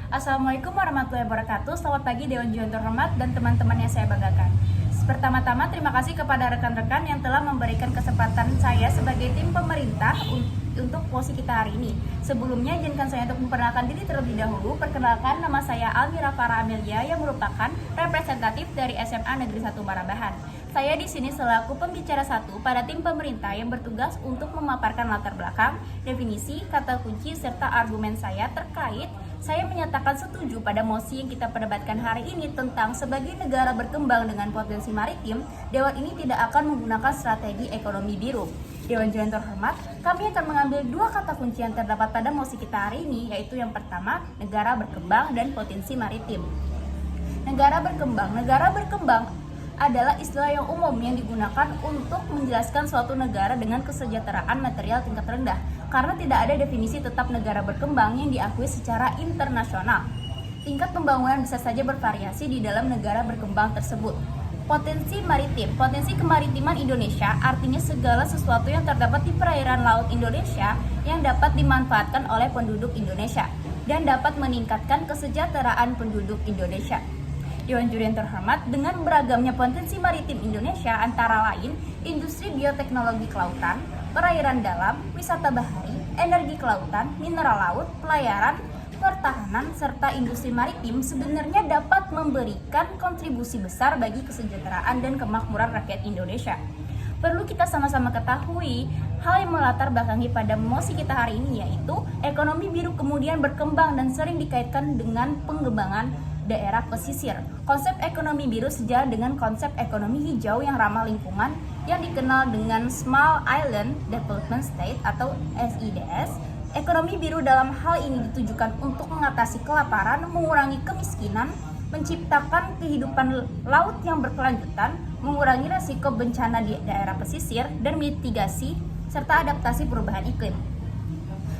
Assalamualaikum warahmatullahi wabarakatuh. Selamat pagi Dewan Juri yang terhormat dan teman-teman yang saya banggakan. Pertama-tama terima kasih kepada rekan-rekan yang telah memberikan kesempatan saya sebagai tim pemerintah untuk posisi kita hari ini. Sebelumnya izinkan saya untuk memperkenalkan diri terlebih dahulu. Perkenalkan, nama saya Almira Farah Amelia yang merupakan representatif dari SMA Negeri 1 Marabahan. Saya di sini selaku pembicara satu pada tim pemerintah yang bertugas untuk memaparkan latar belakang, definisi, kata kunci, serta argumen saya terkait saya menyatakan setuju pada mosi yang kita perdebatkan hari ini tentang sebagai negara berkembang dengan potensi maritim, Dewan ini tidak akan menggunakan strategi ekonomi biru. Dewan Juri yang terhormat, kami akan mengambil dua kata kunci yang terdapat pada mosi kita hari ini, yaitu yang pertama, negara berkembang dan potensi maritim. Negara berkembang adalah istilah yang umum yang digunakan untuk menjelaskan suatu negara dengan kesejahteraan material tingkat rendah, karena tidak ada definisi tetap negara berkembang yang diakui secara internasional. Tingkat pembangunan bisa saja bervariasi di dalam negara berkembang tersebut. Potensi maritim, potensi kemaritiman Indonesia artinya segala sesuatu yang terdapat di perairan laut Indonesia yang dapat dimanfaatkan oleh penduduk Indonesia dan dapat meningkatkan kesejahteraan penduduk Indonesia. Dewan Juri yang terhormat, dengan beragamnya potensi maritim Indonesia antara lain industri bioteknologi kelautan, perairan dalam, wisata bahari, energi kelautan, mineral laut, pelayaran, pertahanan, serta industri maritim sebenarnya dapat memberikan kontribusi besar bagi kesejahteraan dan kemakmuran rakyat Indonesia. Perlu kita sama-sama ketahui hal yang melatar belakangi pada mosi kita hari ini, yaitu ekonomi biru kemudian berkembang dan sering dikaitkan dengan pengembangan daerah pesisir. Konsep ekonomi biru sejalan dengan konsep ekonomi hijau yang ramah lingkungan yang dikenal dengan Small Island Development State atau SIDS. Ekonomi biru dalam hal ini ditujukan untuk mengatasi kelaparan, mengurangi kemiskinan, menciptakan kehidupan laut yang berkelanjutan, mengurangi risiko bencana di daerah pesisir, dan mitigasi serta adaptasi perubahan iklim.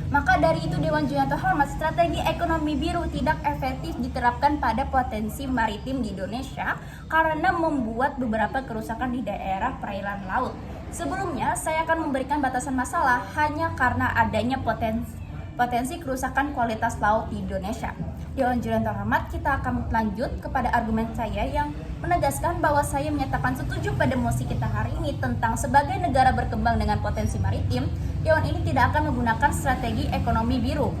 Maka dari itu Dewan Juri yang terhormat, strategi ekonomi biru tidak efektif diterapkan pada potensi maritim di Indonesia karena membuat beberapa kerusakan di daerah perairan laut. Sebelumnya, saya akan memberikan batasan masalah hanya karena adanya potensi kerusakan kualitas laut di Indonesia. Dewan Juri yang terhormat, kita akan lanjut kepada argumen saya yang menegaskan bahwa saya menyatakan setuju pada mosi kita hari ini tentang sebagai negara berkembang dengan potensi maritim, Dewan ini tidak akan menggunakan strategi ekonomi biru.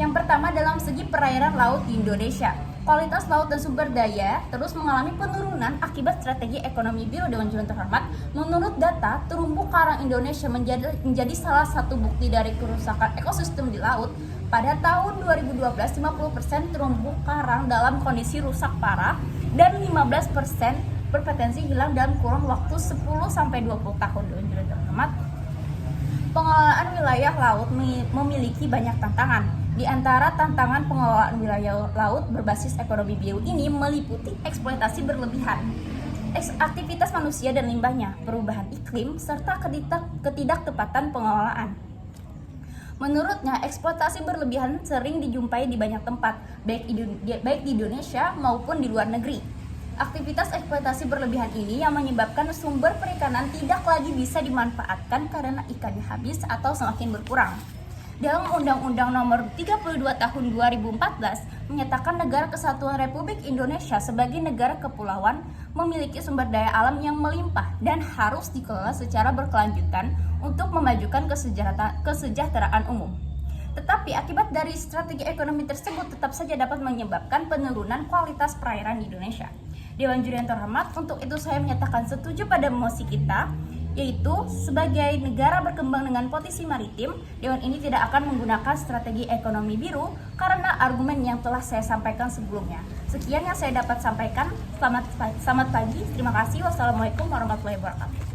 Yang pertama, dalam segi perairan laut di Indonesia, kualitas laut dan sumber daya terus mengalami penurunan akibat strategi ekonomi biru. Dewan Juri yang terhormat, menurut data, terumbu karang Indonesia menjadi salah satu bukti dari kerusakan ekosistem di laut. Pada tahun 2012, 50% terumbu karang dalam kondisi rusak parah dan 15% berpotensi hilang dalam kurun waktu 10-20 tahun. Dewan Juri yang terhormat, pengelolaan wilayah laut memiliki banyak tantangan. Di antara tantangan pengelolaan wilayah laut berbasis ekonomi biru ini meliputi eksploitasi berlebihan, aktivitas manusia dan limbahnya, perubahan iklim, serta ketidaktepatan pengelolaan. Menurutnya, eksploitasi berlebihan sering dijumpai di banyak tempat, baik di Indonesia maupun di luar negeri. Aktivitas eksploitasi berlebihan ini yang menyebabkan sumber perikanan tidak lagi bisa dimanfaatkan karena ikannya habis atau semakin berkurang. Dalam Undang-Undang Nomor 32 Tahun 2014 menyatakan Negara Kesatuan Republik Indonesia sebagai negara kepulauan memiliki sumber daya alam yang melimpah dan harus dikelola secara berkelanjutan untuk memajukan kesejahteraan umum. Tetapi akibat dari strategi ekonomi tersebut tetap saja dapat menyebabkan penurunan kualitas perairan di Indonesia. Dewan Juri yang terhormat, untuk itu saya menyatakan setuju pada mosi kita, yaitu sebagai negara berkembang dengan potensi maritim, Dewan ini tidak akan menggunakan strategi ekonomi biru karena argumen yang telah saya sampaikan sebelumnya. Sekian yang saya dapat sampaikan. Selamat pagi, terima kasih. Wassalamualaikum warahmatullahi wabarakatuh.